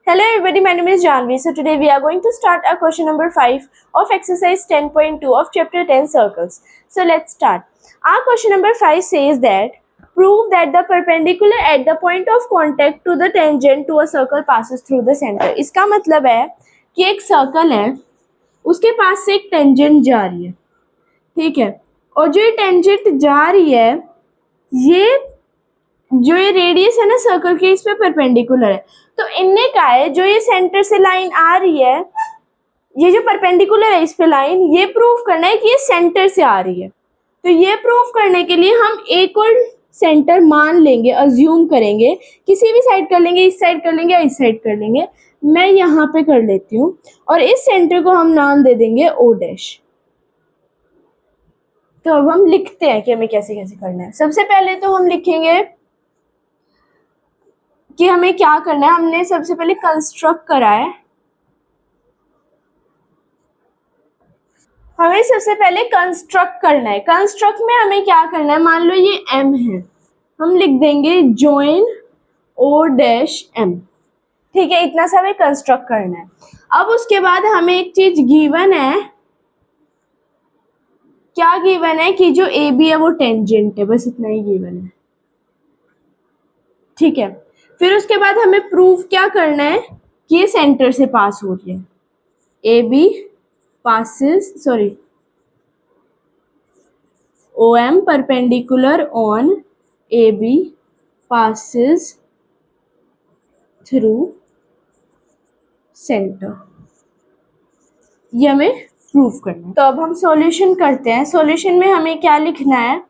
Hello everybody, my name is Janvi. So today we are going to start our question number 5 of exercise 10.2 of chapter 10 circles. So let's start. Our question number 5 says that prove that the perpendicular at the point of contact to the tangent to a circle passes through the center. इसका मतलब है कि एक circle है, उसके पास से एक tangent जा रही है, ठीक है, और जो ये टेंजेंट जा रही है, ये जो ये रेडियस है ना सर्कल के, इस पे परपेंडिकुलर है। तो इनने कहा है जो ये सेंटर से लाइन आ रही है, ये जो परपेंडिकुलर है इस पे लाइन, ये प्रूव करना है कि ये सेंटर से आ रही है। तो ये प्रूव करने के लिए हम एक और सेंटर मान लेंगे, अज्यूम करेंगे, किसी भी साइड कर लेंगे, इस साइड कर लेंगे या इस साइड कर लेंगे। मैं यहाँ पे कर लेती हूँ और इस सेंटर को हम नाम दे देंगे ओ डैश। तो अब हम लिखते हैं कि हमें कैसे कैसे करना है। सबसे पहले तो हम लिखेंगे कि हमें क्या करना है। हमने सबसे पहले कंस्ट्रक्ट करा है, हमें सबसे पहले कंस्ट्रक्ट करना है। कंस्ट्रक्ट में हमें क्या करना है, मान लो ये m है, हम लिख देंगे जॉइन ओ डैश m, ठीक है। इतना सा हमें कंस्ट्रक्ट करना है। अब उसके बाद हमें एक चीज गिवन है, क्या गिवन है कि जो ए बी है वो टेंजेंट है, बस इतना ही गिवन है, ठीक है। फिर उसके बाद हमें प्रूव क्या करना है कि ये सेंटर से पास हो रही है, A B passes, sorry, OM perpendicular on AB passes through center। ये हमें प्रूव करना है। तो अब हम सॉल्यूशन करते हैं। सॉल्यूशन में हमें क्या लिखना है,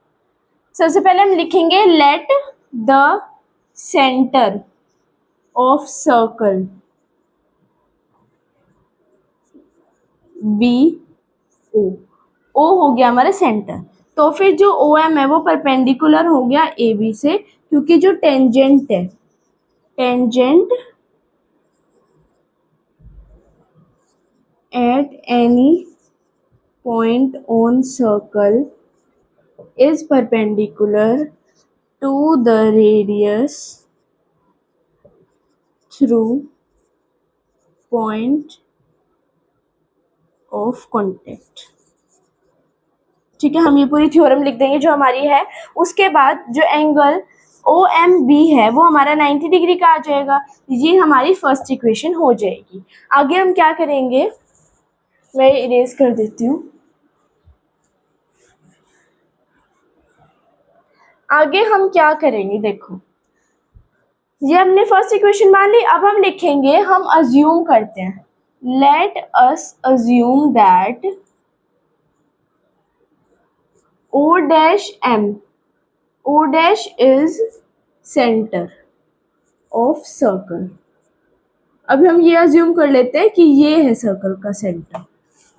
सबसे पहले हम लिखेंगे let the centre of circle B O. O हो गया हमारा सेंटर, तो फिर जो ओ एम है वो परपेंडिकुलर हो गया ए बी से, क्योंकि जो टेंजेंट है, tangent at any point on circle is perpendicular to the radius through point of contact। ठीक है, हम ये पूरी थ्योरम लिख देंगे जो हमारी है। उसके बाद जो एंगल ओ एम बी है वो हमारा 90 डिग्री का आ जाएगा। ये हमारी फर्स्ट इक्वेशन हो जाएगी। आगे हम क्या करेंगे, मैं इरेज कर देती हूँ। आगे हम क्या करेंगे, देखो ये हमने फर्स्ट इक्वेशन मान ली। अब हम लिखेंगे, हम अज्यूम करते हैं, let us assume that O dash M, O dash is centre of circle. अब हम ये अज्यूम कर लेते हैं कि ये है सर्कल का सेंटर,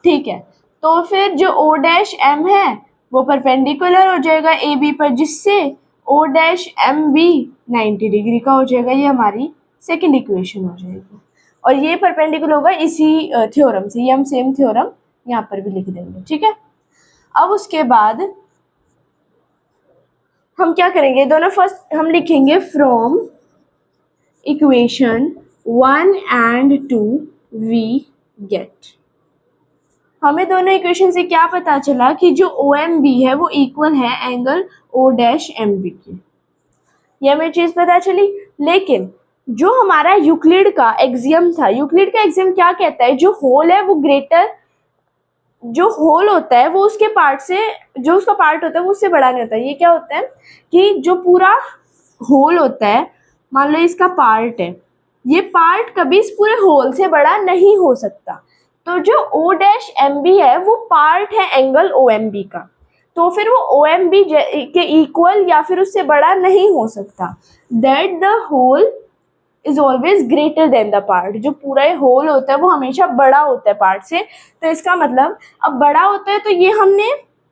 ठीक है। तो फिर जो ओ डैश एम है वो परपेंडिकुलर हो जाएगा ए बी पर, जिससे O dash M B 90 degree का हो जाएगा। ये हमारी सेकेंड इक्वेशन हो जाएगी और ये परपेंडिकुलर होगा इसी थ्योरम से। ये हम सेम थ्योरम यहाँ पर भी लिख देंगे, ठीक है। अब उसके बाद हम क्या करेंगे, दोनों फर्स्ट हम लिखेंगे from equation 1 and 2 we get. हमें दोनों इक्वेशन से क्या पता चला कि जो ओ एम बी है वो इक्वल है angle O dash M B के। ये हमें चीज पता चली। लेकिन जो हमारा यूक्लिड का एक्सियम था, यूक्लिड का एक्सियम क्या कहता है, जो होल है वो ग्रेटर, जो होल होता है वो उसके पार्ट से, जो उसका पार्ट होता है वो उससे बड़ा नहीं होता। ये क्या होता है कि जो पूरा होल होता है, मान लो इसका पार्ट है, ये पार्ट कभी इस पूरे होल से बड़ा नहीं हो सकता। तो जो ओ डैश एम बी है वो पार्ट है एंगल ओ एम बी का, तो फिर वो ओ एम बी के इक्वल या फिर उससे बड़ा नहीं हो सकता। That the whole is always greater than the part. जो पूरा होल होता है वो हमेशा बड़ा होता है पार्ट से। तो इसका मतलब अब बड़ा होता है तो ये हमने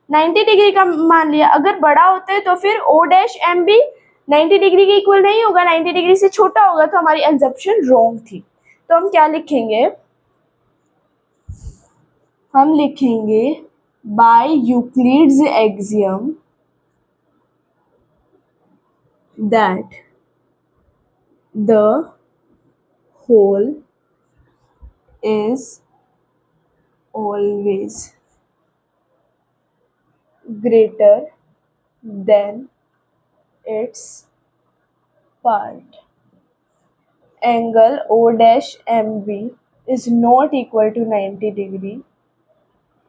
90 डिग्री का मान लिया। अगर बड़ा होता है तो फिर O dash M B 90 degree के इक्वल नहीं होगा, 90 डिग्री से छोटा होगा। तो हमारी एग्जम्पशन रॉन्ग थी। तो हम क्या लिखेंगे, हम लिखेंगे by Euclid's axiom that the whole is always greater than its part. Angle O dash MB is not equal to 90 degree.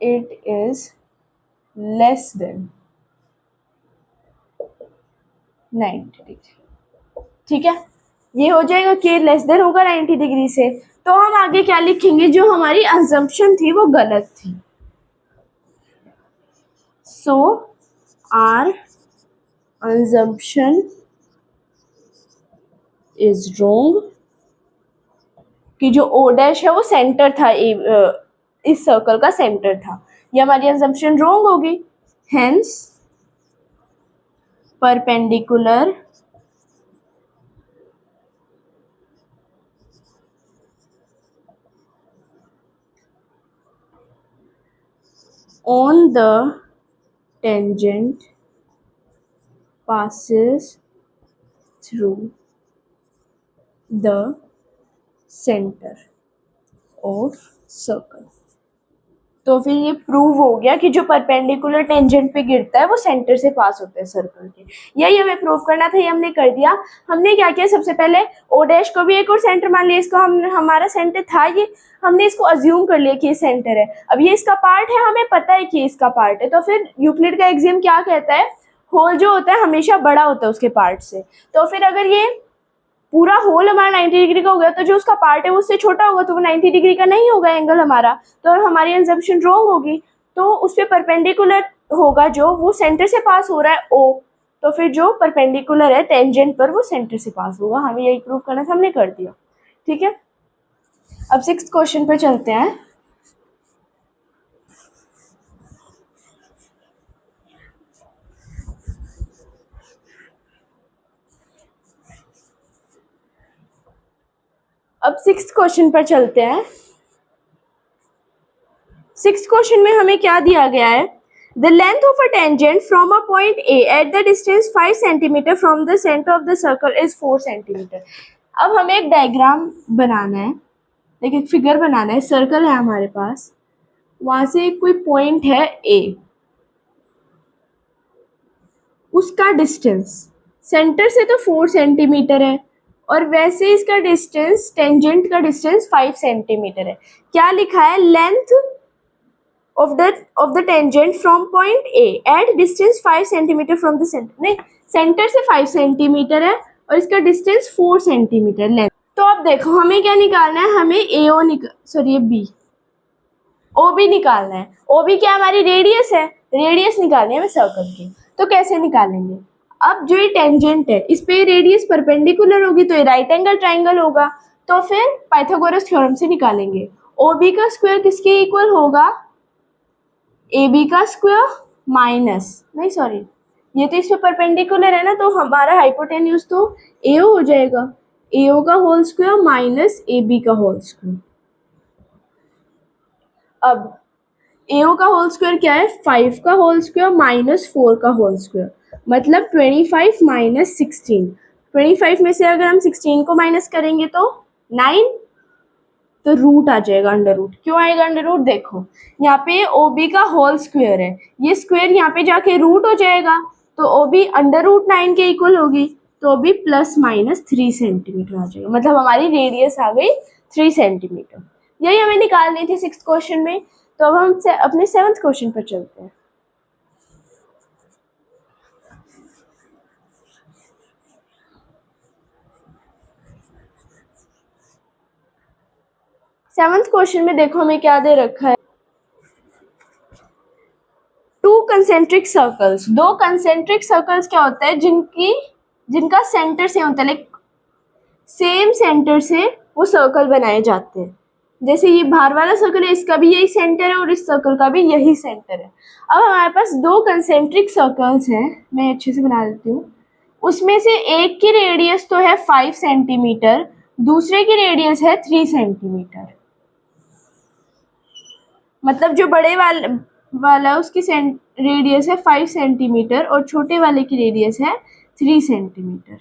It is less than 90 degree. ठीक है, ये हो जाएगा कि लेस देन होगा 90 डिग्री से। तो हम आगे क्या लिखेंगे, जो हमारी अजम्पशन थी वो गलत थी। सो आर assumption is wrong कि जो O डैश है वो सेंटर था, इस सर्कल का सेंटर था, ये हमारी assumption wrong होगी। Hence perpendicular on the tangent passes through the center of circle। तो फिर ये प्रूव हो गया कि जो परपेंडिकुलर टेंजेंट पे गिरता है वो सेंटर से पास होता है सर्कल के। यही हमें प्रूव करना था, ये हमने कर दिया। हमने क्या किया, सबसे पहले ओ डैश को भी एक और सेंटर मान लिया, इसको हमारा सेंटर था ये, हमने इसको अज्यूम कर लिया कि ये सेंटर है। अब ये इसका पार्ट है, हमें पता है कि इसका पार्ट है, तो फिर यूक्लिड का एक्सियम क्या कहता है, होल जो होता है हमेशा बड़ा होता है उसके पार्ट से। तो फिर अगर ये पूरा होल हमारा 90 डिग्री का हो गया तो जो उसका पार्ट है वो उससे छोटा होगा, तो वो 90 डिग्री का नहीं होगा एंगल हमारा, तो हमारी assumption रॉन्ग होगी। तो उस पर परपेंडिकुलर होगा जो वो सेंटर से पास हो रहा है O, तो फिर जो परपेंडिकुलर है टेंजेंट पर वो सेंटर से पास होगा। हमें यही प्रूव करना था, हमने कर दिया। ठीक है, अब 6th क्वेश्चन पे चलते हैं। अब 6th क्वेश्चन पर चलते हैं। 6th क्वेश्चन में हमें क्या दिया गया है, the length of a tangent from a point A at the distance 5 centimetre from the centre of the circle is 4 centimetre. अब हमें एक डायग्राम बनाना है, एक फिगर बनाना है। सर्कल है हमारे पास, वहां से कोई पॉइंट है ए, उसका डिस्टेंस सेंटर से तो 4 सेंटीमीटर है और वैसे इसका डिस्टेंस टेंजेंट का डिस्टेंस 5 सेंटीमीटर है। क्या लिखा है, length of the tangent from point A at distance 5 centimetre from the center। नहीं, सेंटर से 5 सेंटीमीटर है और इसका डिस्टेंस 4 सेंटीमीटर लेंथ। तो अब देखो हमें क्या निकालना है, हमें ओ बी निकालना है। ओ बी क्या हमारी रेडियस है, रेडियस निकालनी है हमें सर्कल की। तो कैसे निकालेंगे, अब जो ये टेंजेंट है इस पे रेडियस परपेंडिकुलर होगी तो ये राइट एंगल ट्राइंगल होगा, तो फिर पाइथागोरस थ्योरम से निकालेंगे। ओ बी का स्क्वायर किसके इक्वल होगा, ए बी का स्क्वायर माइनस, नहीं सॉरी, ये तो इस पे परपेंडिकुलर है ना, तो हमारा हाइपोटेन्यूज तो ए हो जाएगा, ए ओ का whole square minus A B का होल स्क्वायर। अब ए ओ का होल स्क्वायर क्या है, 5 का होल स्क्वायर माइनस 4 का होल स्क्वायर, मतलब 25 माइनस 16। 25 में से अगर हम 16 को माइनस करेंगे तो 9, तो रूट आ जाएगा, अंडर रूट। क्यों आएगा अंडर रूट, देखो यहाँ पे ओ बी का होल स्क्वायर है, ये स्क्वायर यहाँ पे जाके रूट हो जाएगा, तो ओ बी अंडर रूट 9 के इक्वल होगी, तो O B plus minus 3 centimetre आ जाएगा, मतलब हमारी रेडियस आ गई 3 सेंटीमीटर। यही हमें निकालनी थी 6th क्वेश्चन में। तो अब हम अपने 7th क्वेश्चन पर चलते हैं। सेवंथ क्वेश्चन में देखो हमें क्या दे रखा है, टू कंसेंट्रिक सर्कल्स। दो कंसेंट्रिक सर्कल्स क्या होता है, जिनका सेंटर से होता है, लाइक सेम सेंटर से वो सर्कल बनाए जाते हैं। जैसे ये बाहर वाला सर्कल है, इसका भी यही सेंटर है और इस सर्कल का भी यही सेंटर है। अब हमारे पास दो कंसेंट्रिक सर्कल्स हैं, मैं अच्छे से बना देती हूँ। उसमें से एक की रेडियस तो है 5 सेंटीमीटर, दूसरे की रेडियस है 3 सेंटीमीटर। मतलब जो बड़े वाला उसकी रेडियस है 5 सेंटीमीटर और छोटे वाले की रेडियस है 3 सेंटीमीटर।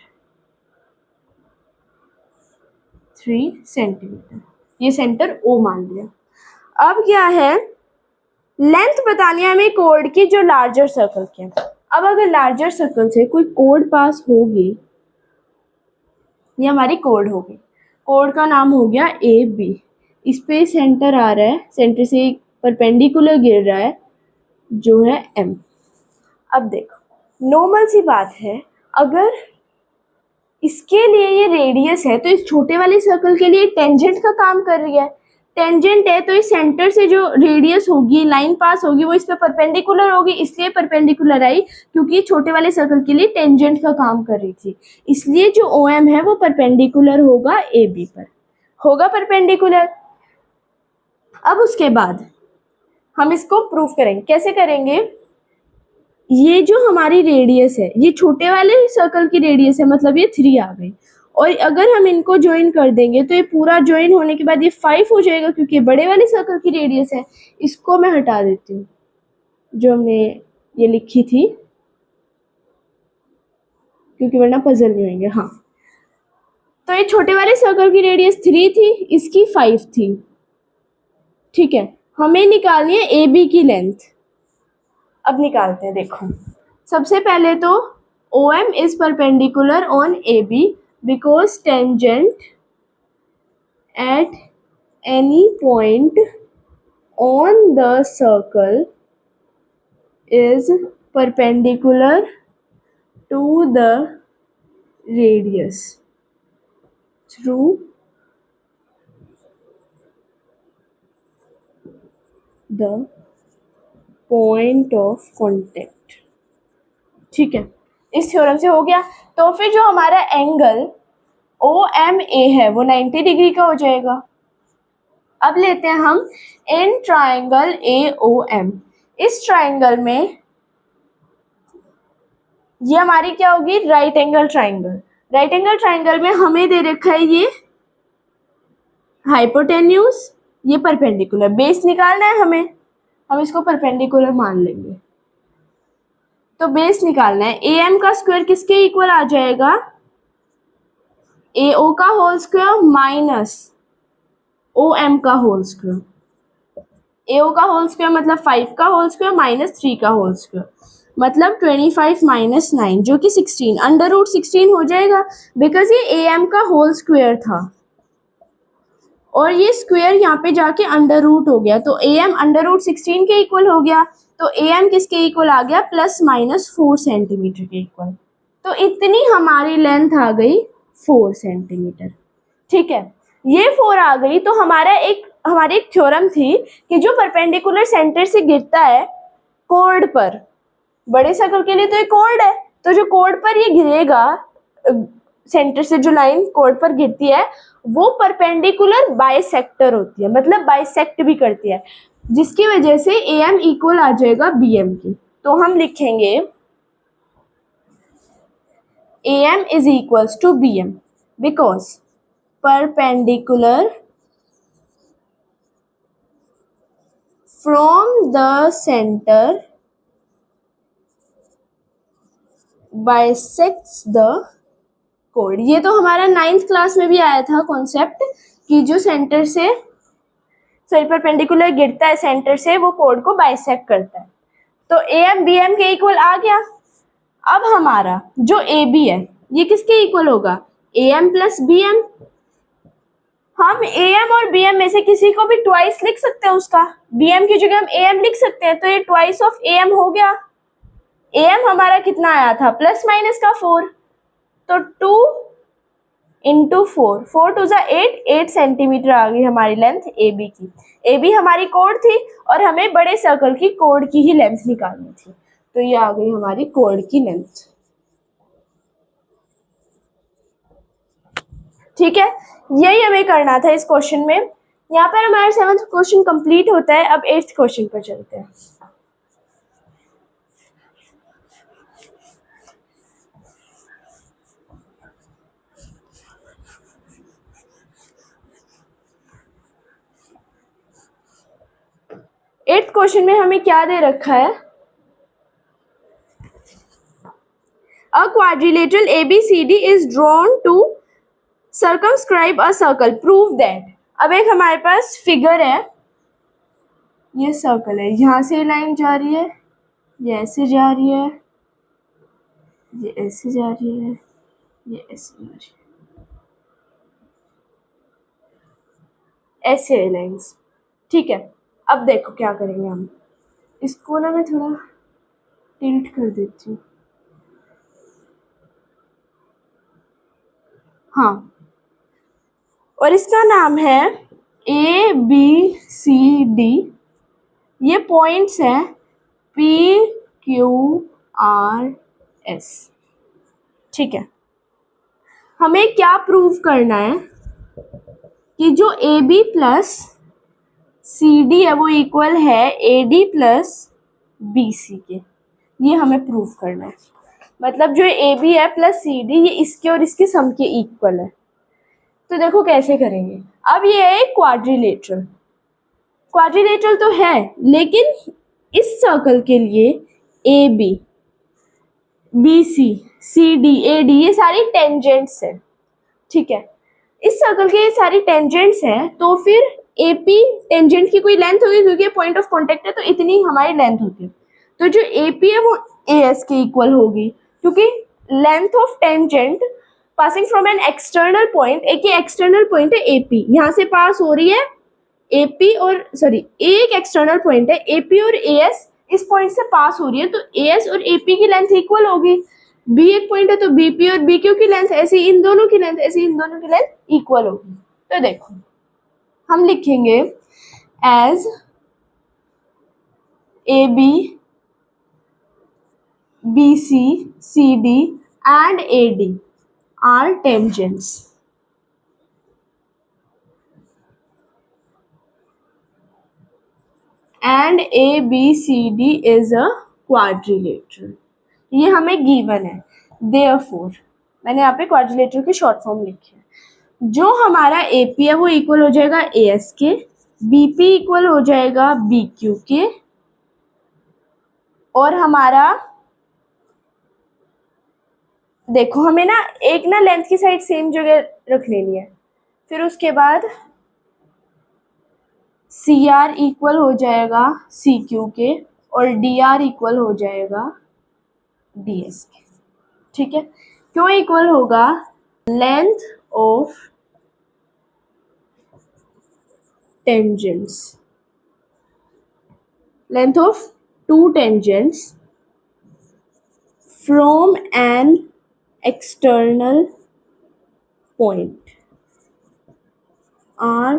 3 सेंटीमीटर, ये सेंटर O मान लिया। अब क्या है, लेंथ बतानी है हमें कोड की जो लार्जर सर्कल की है। अब अगर लार्जर सर्कल से कोई कोड पास होगी, ये हमारी कोड होगी, कोड का नाम हो गया AB, इस पे सेंटर आ रहा है, सेंटर से एक परपेंडिकुलर गिर रहा है जो है M। अब देखो नॉर्मल सी बात है, अगर इसके लिए ये रेडियस है तो इस छोटे वाले सर्कल के लिए टेंजेंट का काम कर रही है। टेंजेंट है तो इस सेंटर से जो रेडियस होगी, लाइन पास होगी, वो इस पे परपेंडिकुलर होगी, इसलिए परपेंडिकुलर आई क्योंकि छोटे वाले सर्कल के लिए टेंजेंट का काम कर रही थी, इसलिए जो OM है वो परपेंडिकुलर होगा AB पर, होगा परपेंडिकुलर। अब उसके बाद हम इसको प्रूफ करेंगे, कैसे करेंगे, ये जो हमारी रेडियस है, ये छोटे वाले सर्कल की रेडियस है, मतलब ये 3 आ गई, और अगर हम इनको ज्वाइन कर देंगे तो ये पूरा ज्वाइन होने के बाद ये 5 हो जाएगा क्योंकि बड़े वाले सर्कल की रेडियस है। इसको मैं हटा देती हूँ जो हमने ये लिखी थी, क्योंकि वरना पजल नहीं होंगे। हाँ, तो ये छोटे वाले सर्कल की रेडियस 3 थी, इसकी 5 थी, ठीक है। हमें निकालनी है AB की लेंथ। अब निकालते हैं, देखो सबसे पहले तो OM is perpendicular on AB because tangent at any point on the circle is perpendicular to the radius through the point of contact, ठीक है। इस थ्योरम से हो गया, तो फिर जो हमारा एंगल OMA है वो 90 डिग्री का हो जाएगा। अब लेते हैं हम इन ट्राइंगल AOM, इस ट्राइंगल में ये हमारी क्या होगी, right angle triangle. Right angle triangle में हमें दे रखा है ये हाइपोटेन्यूज, ये परपेंडिकुलर, बेस निकालना है हमें, हम इसको परपेंडिकुलर मान लेंगे। तो बेस निकालना है, AM का स्क्वायर किसके इक्वल आ जाएगा, AO का होल स्क्वायर माइनस OM का होल स्क्वायर। AO का होल स्क्वायर मतलब 5 का होल स्क्वायर माइनस 3 का होल स्क्वायर, मतलब 25 माइनस 9 जो कि 16, अंडर रूट 16 हो जाएगा बिकॉज ये AM का होल स्क्वायर था और ये स्क्वायर यहाँ पे जाके अंडर रूट हो गया, तो AM अंडर रूट 16 के इक्वल हो गया, तो AM किसके इक्वल आ गया, प्लस माइनस 4 सेंटीमीटर के इक्वल। तो इतनी हमारी लेंथ आ गई 4 सेंटीमीटर, ठीक है। ये 4 आ गई तो हमारी एक थ्योरम थी कि जो परपेंडिकुलर सेंटर से गिरता है कोड पर, बड़े सर्कल के लिए तो ये कोड है, तो जो कोड पर ये गिरेगा, सेंटर से जो लाइन कोड पर गिरती है वो परपेंडिकुलर बाइसेक्टर होती है, मतलब बाइसेक्ट भी करती है, जिसकी वजह से AM इक्वल आ जाएगा BM की। तो हम लिखेंगे AM is equals to BM because perpendicular from the center bisects the chord। ये तो हमारा 9th क्लास में भी आया था कॉन्सेप्ट कि जो सेंटर से परपेंडिकुलर गिरता है सेंटर से, वो कोड को बाइसेक्ट करता है। तो AM BM के इक्वल आ गया। अब हमारा जो AB है ये किसके इक्वल होगा, AM प्लस BM। हम AM और BM में से किसी को भी ट्वाइस लिख सकते हैं, उसका BM की जगह हम AM लिख सकते हैं, तो ये ट्वाइस ऑफ AM हो गया। AM हमारा कितना आया था, प्लस माइनस का 4, तो 2 इंटू 4, 4 टू जा 8 सेंटीमीटर आ गई हमारी लेंथ AB की। AB हमारी कोड थी और हमें बड़े सर्कल की कोड की ही लेंथ निकालनी थी, तो ये आ गई हमारी कोड की लेंथ, ठीक है। यही हमें करना था इस क्वेश्चन में। यहाँ पर हमारा 7th क्वेश्चन कंप्लीट होता है। अब 8th क्वेश्चन पर चलते हैं। एट्थ क्वेश्चन में हमें क्या दे रखा है, a quadrilateral ABCD is drawn to circumscribe a circle, prove that. अब एक हमारे पास फिगर है, ये सर्कल है, यहाँ से लाइन जा रही है, ये ऐसे जा रही है, ये ऐसे जा रही है, ये ऐसे जा रही है, ऐसे है लाइन्स। ठीक है, अब देखो क्या करेंगे हम, इसको ना मैं थोड़ा टिल्ट कर देती हूँ। हाँ, और इसका नाम है ABCD। ये पॉइंट्स हैं PQRS। ठीक है, हमें क्या प्रूव करना है कि जो AB प्लस CD है वो इक्वल है AD प्लस BC के। ये हमें प्रूव करना है, मतलब जो AB है प्लस CD ये इसके और इसके सम के इक्वल है। तो देखो कैसे करेंगे। अब ये है क्वाड्रिलेटरल, क्वाड्रिलेटरल तो है, लेकिन इस सर्कल के लिए AB, BC, CD, AD ये सारी टेंजेंट्स है। ठीक है, इस सर्कल के ये सारी टेंजेंट्स हैं, तो फिर AP टेंजेंट की कोई लेंथ होगी, क्योंकि पॉइंट ऑफ कांटेक्ट है तो इतनी हमारी लेंथ होती है। तो जो AP है वो AS के इक्वल होगी, क्योंकि length of tangent passing from an external point, एक एक्सटर्नल पॉइंट है AP, यहाँ से पास हो रही है AP और सॉरी एक एक्सटर्नल पॉइंट है AP और AS इस पॉइंट से पास हो रही है, तो AS और AP की लेंथ इक्वल होगी। B एक पॉइंट है तो BP और BQ की लेंथ ऐसी इन दोनों की लेंथ ऐसी इन दोनों की लेंथ इक्वल होगी। तो देखो हम लिखेंगे as AB, BC, CD and AD are tangents and ABCD is a quadrilateral। ये हमें गिवन है, देयरफॉर मैंने यहाँ पे क्वाड्रिलेटरल की शॉर्ट फॉर्म लिखी है। जो हमारा AP है वो इक्वल हो जाएगा AS के, BP इक्वल हो जाएगा BQ के, और हमारा देखो हमें ना एक ना लेंथ की साइड सेम जगह रख लेनी है, फिर उसके बाद CR इक्वल हो जाएगा CQ के और DR इक्वल हो जाएगा DS के। ठीक है, क्यों इक्वल होगा? Length of tangents, length of two tangents from an external point are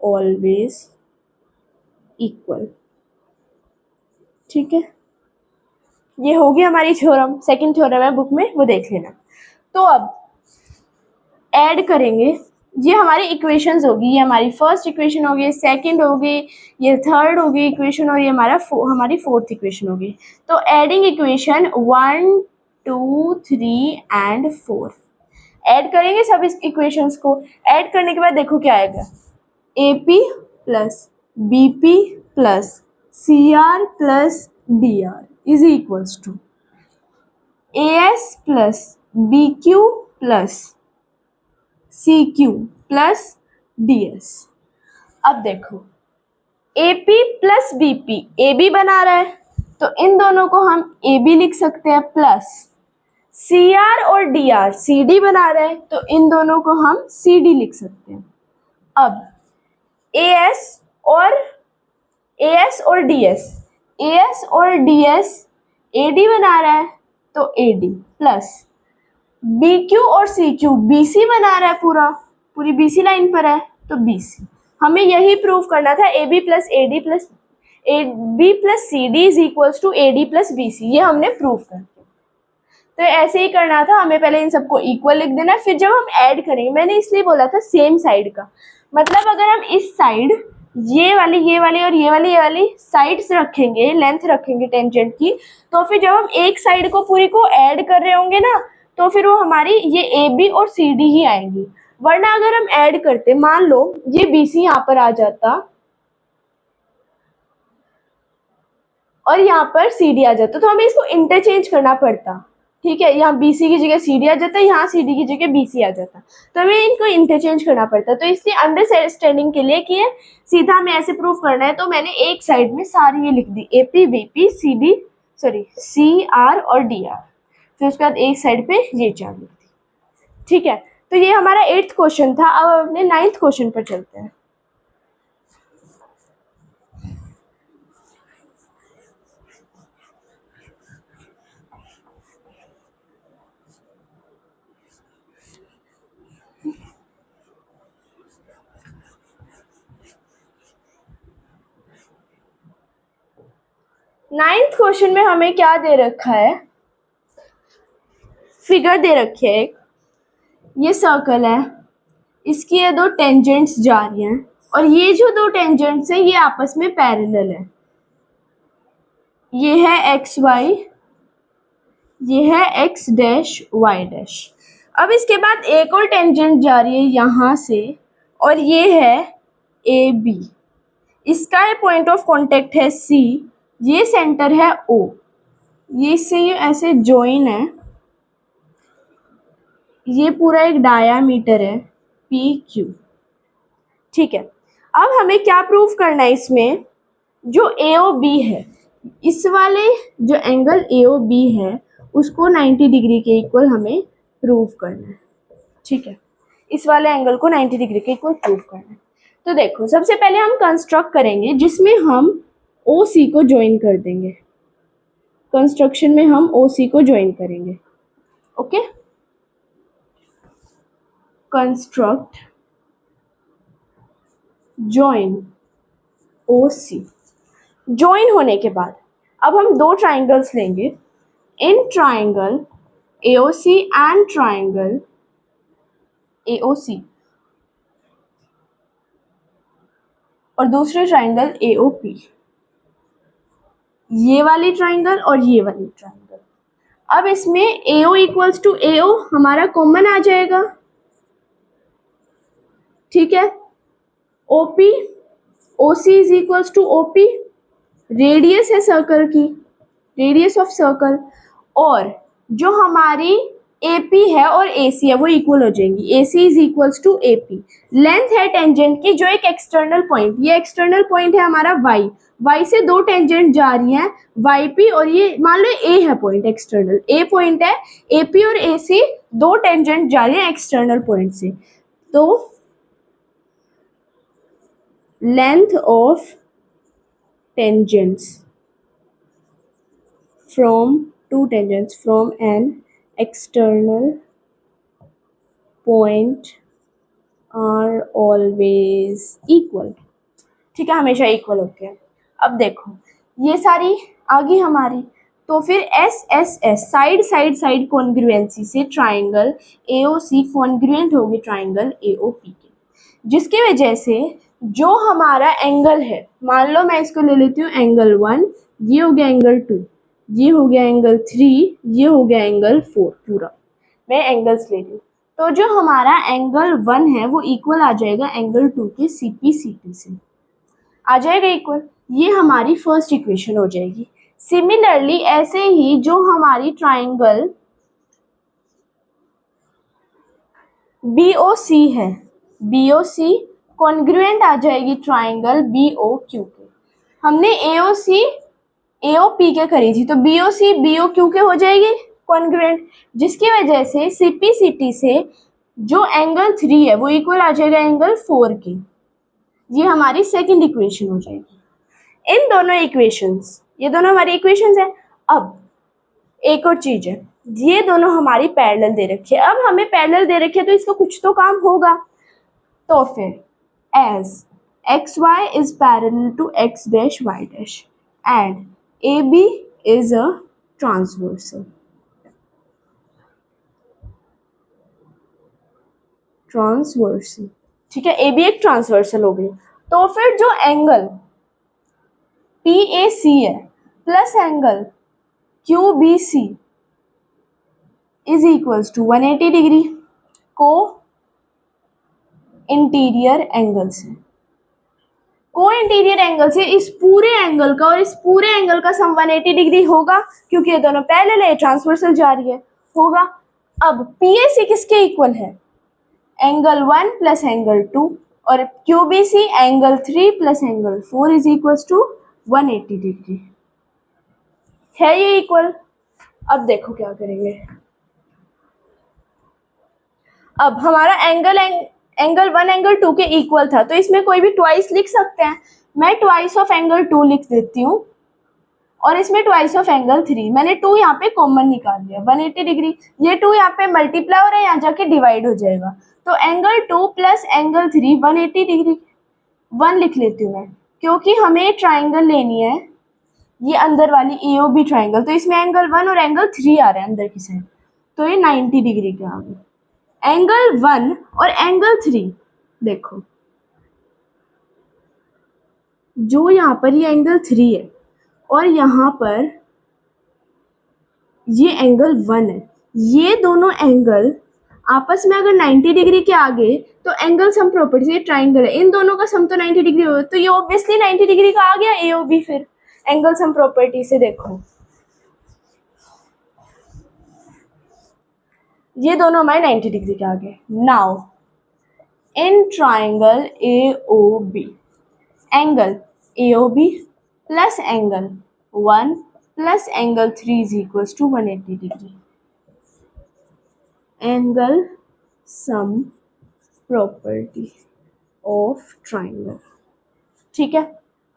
always equal। ठीक है, ये होगी हमारी थ्योरम, सेकंड थ्योरम है बुक में, वो देख लेना। तो अब ऐड करेंगे, ये हमारी इक्वेशंस होगी, ये हमारी फर्स्ट इक्वेशन होगी, सेकंड होगी, ये थर्ड होगी इक्वेशन, और ये हमारी फोर्थ इक्वेशन होगी। तो एडिंग इक्वेशन 1, 2, 3 एंड 4 ऐड करेंगे सब इस इक्वेशंस को। ऐड करने के बाद देखो क्या आएगा, AP plus BP plus CR plus DR is equals to AS plus BQ plus CQ plus DS। अब देखो AP प्लस BP AB बना रहा है, तो इन दोनों को हम AB लिख सकते हैं, प्लस CR और DR CD बना रहा है, तो इन दोनों को हम CD लिख सकते हैं। अब AS और DS AD बना रहा है, तो AD प्लस BQ और CQ BC बना रहा है, पूरी BC लाइन पर है, तो BC। हमें यही प्रूव करना था, AB plus AD plus AB plus CD is equals to AD plus BC, ये हमने प्रूव कर दिया। तो ऐसे ही करना था, हमें पहले इन सबको इक्वल लिख देना, फिर जब हम ऐड करेंगे, मैंने इसलिए बोला था सेम साइड का, मतलब अगर हम इस साइड ये वाली और ये वाली साइड्स रखेंगे, लेंथ रखेंगे टेंजेंट की, तो फिर जब हम एक साइड को पूरी को ऐड कर रहे होंगे ना, तो फिर वो हमारी ये AB और CD ही आएंगी। वरना अगर हम ऐड करते, मान लो ये BC यहाँ पर आ जाता और यहाँ पर CD आ जाता, तो हमें इसको इंटरचेंज करना पड़ता। ठीक है, यहाँ BC की जगह CD आ जाता है, यहाँ CD की जगह BC आ जाता है, तो हमें इनको इंटरचेंज करना पड़ता है। तो इसलिए अंडरस्टैंडिंग के लिए कि ये सीधा हमें ऐसे प्रूव करना है, तो मैंने एक साइड में सारी ये लिख दी, AP BP CD sorry CR और DR, फिर उसके बाद एक साइड पे ये 4 लिख दी। ठीक है, तो ये हमारा 8th क्वेश्चन था। अब अपने 9th क्वेश्चन पर चलते हैं। नाइन्थ क्वेश्चन में हमें क्या दे रखा है, फिगर दे रखी है एक, ये सर्कल है, इसकी ये 2 टेंजेंट्स जा रही हैं, और ये जो 2 टेंजेंट्स हैं ये आपस में पैरेलल है। ये है XY, ये है X डैश Y डैश। अब इसके बाद एक और टेंजेंट जा रही है यहाँ से, और ये है AB, इसका पॉइंट ऑफ कांटेक्ट है C, ये सेंटर है O, ये इससे ये ऐसे जॉइन है, ये पूरा एक डायामीटर है PQ। ठीक है, अब हमें क्या प्रूव करना है, इसमें जो AOB है, इस वाले जो एंगल AOB है उसको 90 डिग्री के इक्वल हमें प्रूव करना है। ठीक है, इस वाले एंगल को 90 डिग्री के इक्वल प्रूव करना है। तो देखो, सबसे पहले हम कंस्ट्रक्ट करेंगे जिसमें हम OC को ज्वाइन कर देंगे। कंस्ट्रक्शन में हम OC को ज्वाइन करेंगे। Okay, construct join OC। Join होने के बाद अब हम 2 ट्राइंगल्स लेंगे, in triangle AOC and triangle AOC, और दूसरे ट्राइंगल AOP, ये वाली ट्राइंगल और ये वाली ट्राइंगल। अब इसमें AO इक्वल्स टू AO हमारा कॉमन आ जाएगा। ठीक है, OC is equals to OP, radius है सर्कल की, रेडियस ऑफ सर्कल, और जो हमारी AP है और AC है वो इक्वल हो जाएंगी। AC is equals to AP। Length है टेंजेंट की, जो एक एक्सटर्नल पॉइंट, ये एक्सटर्नल पॉइंट है हमारा Y से 2 टेंजेंट जा रही हैं YP, और ये मान लो A है पॉइंट, एक्सटर्नल A पॉइंट है, AP और AC 2 टेंजेंट जा रही हैं एक्सटर्नल पॉइंट से। तो length of tangents from 2 tangents from an external point are always equal। ठीक है, हमेशा इक्वल होते हैं। अब देखो, ये सारी आ गई हमारी, तो फिर SSS साइड कॉन्ग्रुएंसी से ट्राइंगल AOC कॉन्ग्रुएंट होगी ट्राइंगल AOP के, जिसकी वजह से जो हमारा एंगल है, मान लो मैं इसको ले लेती हूँ एंगल 1, ये हो गया एंगल 2, ये हो गया एंगल 3, ये हो गया एंगल 4, पूरा मैं एंगल्स ले रही हूँ। तो जो हमारा एंगल 1 है वो इक्वल आ जाएगा एंगल 2 के CPCT से, आ जाएगा इक्वल। ये हमारी फर्स्ट इक्वेशन हो जाएगी। सिमिलरली ऐसे ही जो हमारी ट्राइंगल BOC है, BOC कॉन्ग्रुएंट आ जाएगी ट्राइंगल BOQ के। हमने AOC AOP के करी थी, तो BOC BOQ के हो जाएगी कॉन्ग्रुएंट, जिसकी वजह से CPCT से जो एंगल 3 है वो इक्वल आ जाएगा एंगल 4 के। ये हमारी सेकंड इक्वेशन हो जाएगी। इन दोनों इक्वेशंस, ये दोनों हमारी इक्वेशंस हैं। अब एक और चीज है, ये दोनों हमारी पैरेलल दे रखी है। अब हमें पैरेलल दे रखी है तो इसका कुछ तो काम होगा, तो फिर as XY is parallel to X dash Y dash and AB is a transversal। Transversal, ठीक है, AB एक ट्रांसवर्सल हो गई। तो फिर जो एंगल PAC है plus angle QBC is equals to 180 degree को इंटीरियर एंगल से, को इंटीरियर एंगल से इस पूरे एंगल का और इस पूरे एंगल का सम 180 डिग्री होगा, क्योंकि ये दोनों पैरेलल है, ट्रांसवर्सल जा रही है। होगा। अब PAC किसके इक्वल है? एंगल 1 प्लस एंगल 2 और QBC angle 3 plus angle 4 is equal to 180 degree. है ये इक्वल? अब देखो क्या करेंगे। अब हमारा एंगल 1 एंगल 2 के इक्वल था, तो इसमें कोई भी ट्वाइस लिख सकते हैं। मैं ट्वाइस ऑफ एंगल 2 लिख देती हूँ और इसमें ट्वाइस ऑफ एंगल 3। मैंने 2 यहाँ पे कॉमन निकाल लिया 180 डिग्री। ये 2 यहाँ पे मल्टीप्लाई हो रहा है, यहाँ जाके डिवाइड हो जाएगा। तो एंगल 2 प्लस एंगल 3 180 डिग्री। 1 लिख लेती हूँ मैं, क्योंकि हमें ट्राइंगल लेनी है ये अंदर वाली EOB ट्राइंगल। तो इसमें एंगल 1 और एंगल 3 आ रहा है अंदर की साइड, तो ये 90 डिग्री के आ गए। एंगल 1 और एंगल 3 देखो, जो यहाँ पर ये एंगल 3 है और यहाँ पर ये एंगल 1 है, ये दोनों एंगल आपस में अगर 90 डिग्री के आगे तो एंगल सम प्रॉपर्टी, ये ट्राइंगल है, इन दोनों का सम तो 90 डिग्री हो, तो ये ऑब्वियसली 90 डिग्री का आ गया AOB। फिर एंगल सम प्रॉपर्टी से देखो ये दोनों हमारे 90 डिग्री के आ गए। Now in triangle AOB, angle AOB plus angle 1 plus angle 3 is equal to 180 degree. Angle sum property of triangle, ठीक है,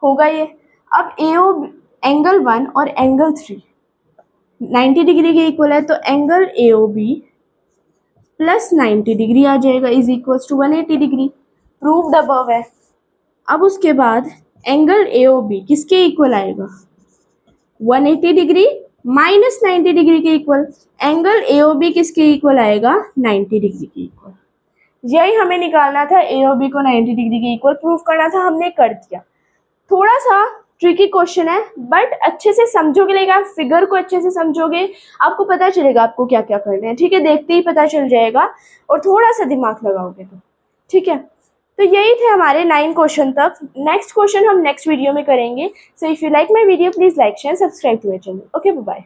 होगा ये। अब AOB एंगल 1 और एंगल 3 90 डिग्री के इक्वल है, तो एंगल AOB प्लस 90 डिग्री आ जाएगा is equal to 180 degree. Proved above है। अब उसके बाद एंगल AOB किसके इक्वल आएगा? 180 डिग्री माइनस 90 डिग्री के इक्वल। एंगल AOB किसके इक्वल आएगा? 90 डिग्री के इक्वल। यही हमें निकालना था, AOB को 90 डिग्री के इक्वल प्रूव करना था, हमने कर दिया। थोड़ा सा ट्रिकी क्वेश्चन है, बट अच्छे से समझोगे, लेकिन आप फिगर को अच्छे से समझोगे आपको पता चलेगा आपको क्या क्या करना है, ठीक है, देखते ही पता चल जाएगा और थोड़ा सा दिमाग लगाओगे तो, ठीक है। तो यही थे हमारे 9 क्वेश्चन तक। नेक्स्ट क्वेश्चन हम नेक्स्ट वीडियो में करेंगे। So if you like my video please like share subscribe to my channel. Okay, bye.